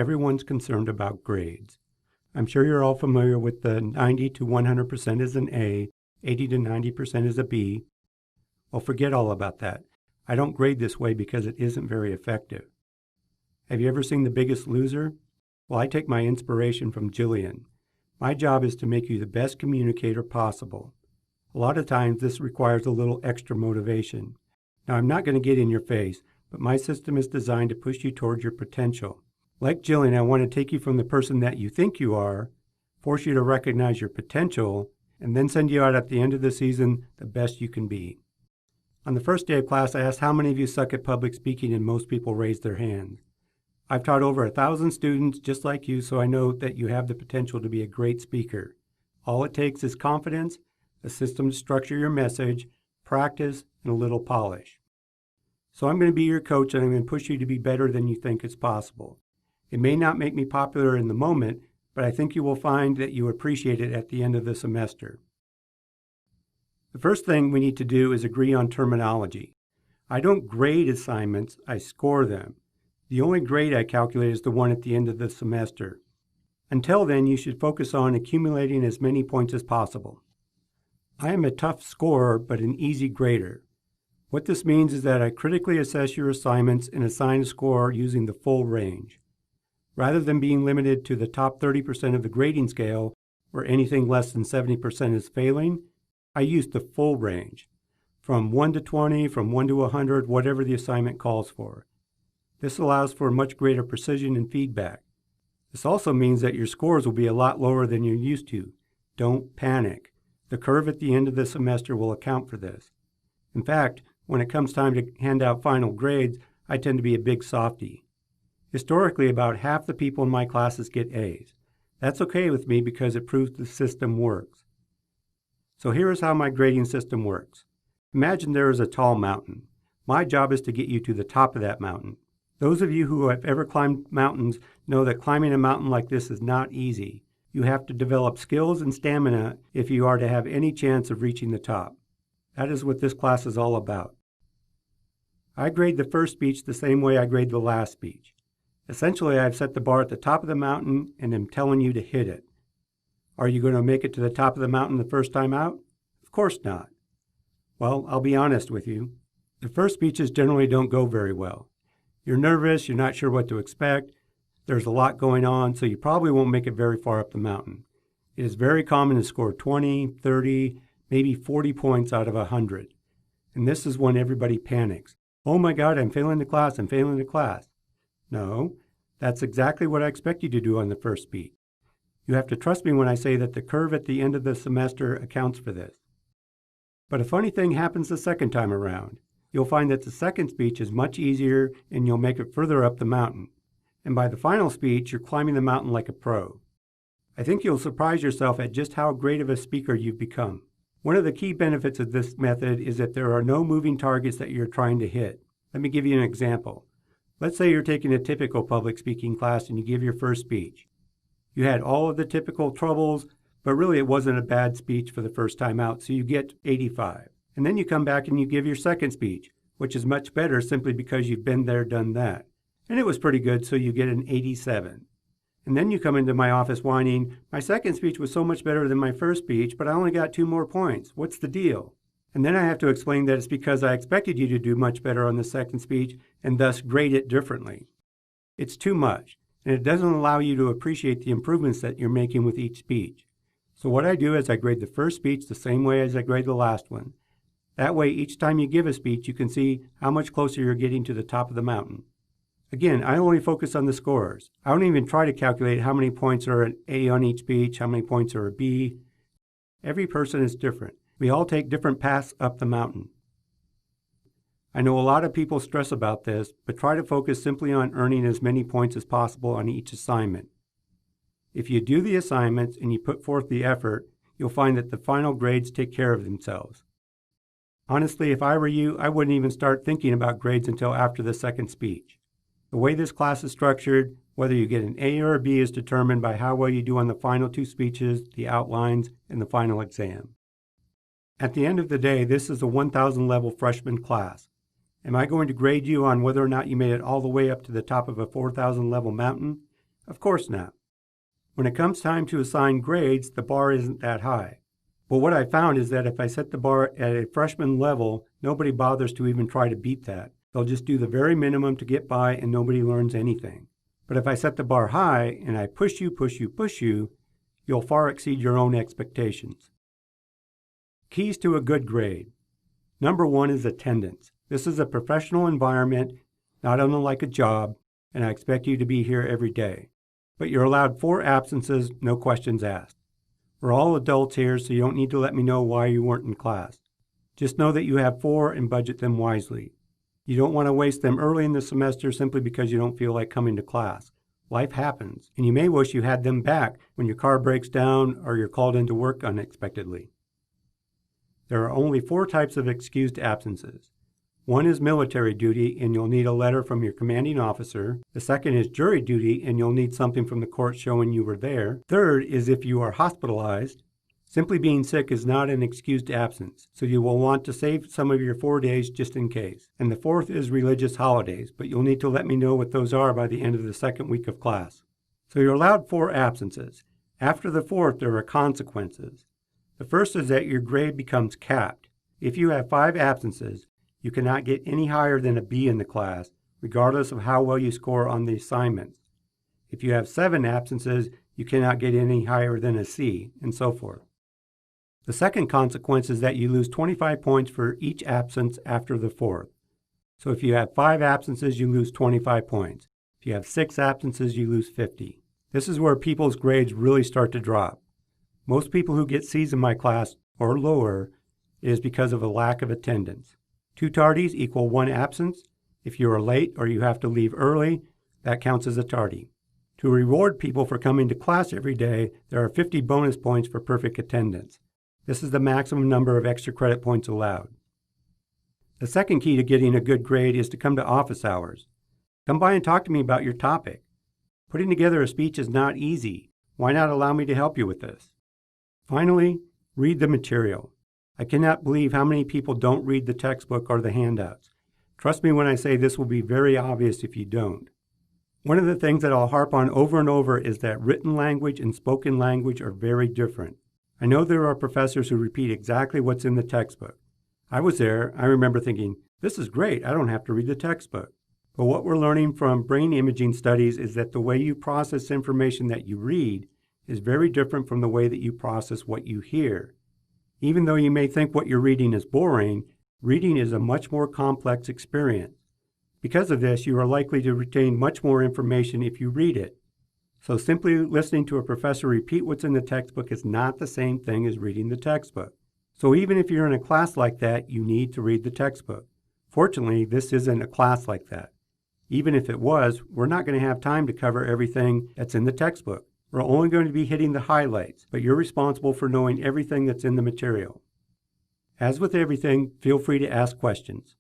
everyone's concerned about grades. I'm sure you're all familiar with the 90 to 100% is an A, 80 to 90% is a B. Well, forget all about that. I don't grade this way because it isn't very effective. Have you ever seen The Biggest Loser? Well, I take my inspiration from Jillian. My job is to make you the best communicator possible. A lot of times this requires a little extra motivation. Now, I'm not going to get in your face, but my system is designed to push you towards your potential. Like Jillian, I want to take you from the person that you think you are, force you to recognize your potential, and then send you out at the end of the season the best you can be. On the first day of class, I asked how many of you suck at public speaking, and most people raised their hands. I've taught over 1,000 students just like you, so I know that you have the potential to be a great speaker. All it takes is confidence, a system to structure your message, practice, and a little polish. So I'm going to be your coach, and I'm going to push you to be better than you think is possible. It may not make me popular in the moment, but I think you will find that you appreciate it at the end of the semester. The first thing we need to do is agree on terminology. I don't grade assignments, I score them. The only grade I calculate is the one at the end of the semester. Until then, you should focus on accumulating as many points as possible. I am a tough scorer, but an easy grader. What this means is that I critically assess your assignments and assign a score using the full range. Rather than being limited to the top 30% of the grading scale, where anything less than 70% is failing, I use the full range, from 1 to 20, from 1 to 100, whatever the assignment calls for. This allows for much greater precision and feedback. This also means that your scores will be a lot lower than you're used to. Don't panic. The curve at the end of the semester will account for this. In fact, when it comes time to hand out final grades, I tend to be a big softie. Historically, about half the people in my classes get A's. That's okay with me because it proves the system works. So here is how my grading system works. Imagine there is a tall mountain. My job is to get you to the top of that mountain. Those of you who have ever climbed mountains know that climbing a mountain like this is not easy. You have to develop skills and stamina if you are to have any chance of reaching the top. That is what this class is all about. I grade the first speech the same way I grade the last speech. Essentially, I've set the bar at the top of the mountain and am telling you to hit it. Are you going to make it to the top of the mountain the first time out? Of course not. Well, I'll be honest with you. The first speeches generally don't go very well. You're nervous, you're not sure what to expect, there's a lot going on, so you probably won't make it very far up the mountain. It is very common to score 20, 30, maybe 40 points out of 100. And this is when everybody panics. Oh my God, I'm failing the class, I'm failing the class. No, that's exactly what I expect you to do on the first speech. You have to trust me when I say that the curve at the end of the semester accounts for this. But a funny thing happens the second time around. You'll find that the second speech is much easier and you'll make it further up the mountain. And by the final speech, you're climbing the mountain like a pro. I think you'll surprise yourself at just how great of a speaker you've become. One of the key benefits of this method is that there are no moving targets that you're trying to hit. Let me give you an example. Let's say you're taking a typical public speaking class and you give your first speech. You had all of the typical troubles, but really it wasn't a bad speech for the first time out, so you get 85. And then you come back and you give your second speech, which is much better simply because you've been there, done that. And it was pretty good, so you get an 87. And then you come into my office whining, my second speech was so much better than my first speech, but I only got 2 more points. What's the deal? And then I have to explain that it's because I expected you to do much better on the second speech and thus grade it differently. It's too much, and it doesn't allow you to appreciate the improvements that you're making with each speech. So what I do is I grade the first speech the same way as I grade the last one. That way, each time you give a speech, you can see how much closer you're getting to the top of the mountain. Again, I only focus on the scores. I don't even try to calculate how many points are an A on each speech, how many points are a B. Every person is different. We all take different paths up the mountain. I know a lot of people stress about this, but try to focus simply on earning as many points as possible on each assignment. If you do the assignments and you put forth the effort, you'll find that the final grades take care of themselves. Honestly, if I were you, I wouldn't even start thinking about grades until after the second speech. The way this class is structured, whether you get an A or a B is determined by how well you do on the final 2 speeches, the outlines, and the final exam. At the end of the day, this is a 1,000 level freshman class. Am I going to grade you on whether or not you made it all the way up to the top of a 4,000 level mountain? Of course not. When it comes time to assign grades, the bar isn't that high. But what I found is that if I set the bar at a freshman level, nobody bothers to even try to beat that. They'll just do the very minimum to get by and nobody learns anything. But if I set the bar high and I push you, you'll far exceed your own expectations. Keys to a good grade. Number 1 is attendance. This is a professional environment, not unlike a job, and I expect you to be here every day. But you're allowed 4 absences, no questions asked. We're all adults here, so you don't need to let me know why you weren't in class. Just know that you have 4 and budget them wisely. You don't want to waste them early in the semester simply because you don't feel like coming to class. Life happens, and you may wish you had them back when your car breaks down or you're called into work unexpectedly. There are only 4 types of excused absences. 1 is military duty, and you'll need a letter from your commanding officer. The second is jury duty, and you'll need something from the court showing you were there. Third is if you are hospitalized. Simply being sick is not an excused absence, so you will want to save some of your 4 days just in case. And the fourth is religious holidays, but you'll need to let me know what those are by the end of the second week of class. So you're allowed 4 absences. After the 4th, there are consequences. The first is that your grade becomes capped. If you have 5 absences, you cannot get any higher than a B in the class, regardless of how well you score on the assignments. If you have 7 absences, you cannot get any higher than a C, and so forth. The second consequence is that you lose 25 points for each absence after the 4th. So if you have 5 absences, you lose 25 points. If you have 6 absences, you lose 50. This is where people's grades really start to drop. Most people who get C's in my class, or lower, is because of a lack of attendance. 2 tardies equal 1 absence. If you are late or you have to leave early, that counts as a tardy. To reward people for coming to class every day, there are 50 bonus points for perfect attendance. This is the maximum number of extra credit points allowed. The second key to getting a good grade is to come to office hours. Come by and talk to me about your topic. Putting together a speech is not easy. Why not allow me to help you with this? Finally, read the material. I cannot believe how many people don't read the textbook or the handouts. Trust me when I say this will be very obvious if you don't. One of the things that I'll harp on over and over is that written language and spoken language are very different. I know there are professors who repeat exactly what's in the textbook. I was there. I remember thinking, this is great. I don't have to read the textbook. But what we're learning from brain imaging studies is that the way you process information that you read is very different from the way that you process what you hear. Even though you may think what you're reading is boring, reading is a much more complex experience. Because of this, you are likely to retain much more information if you read it. So simply listening to a professor repeat what's in the textbook is not the same thing as reading the textbook. So even if you're in a class like that, you need to read the textbook. Fortunately, this isn't a class like that. Even if it was, we're not going to have time to cover everything that's in the textbook. We're only going to be hitting the highlights, but you're responsible for knowing everything that's in the material. As with everything, feel free to ask questions.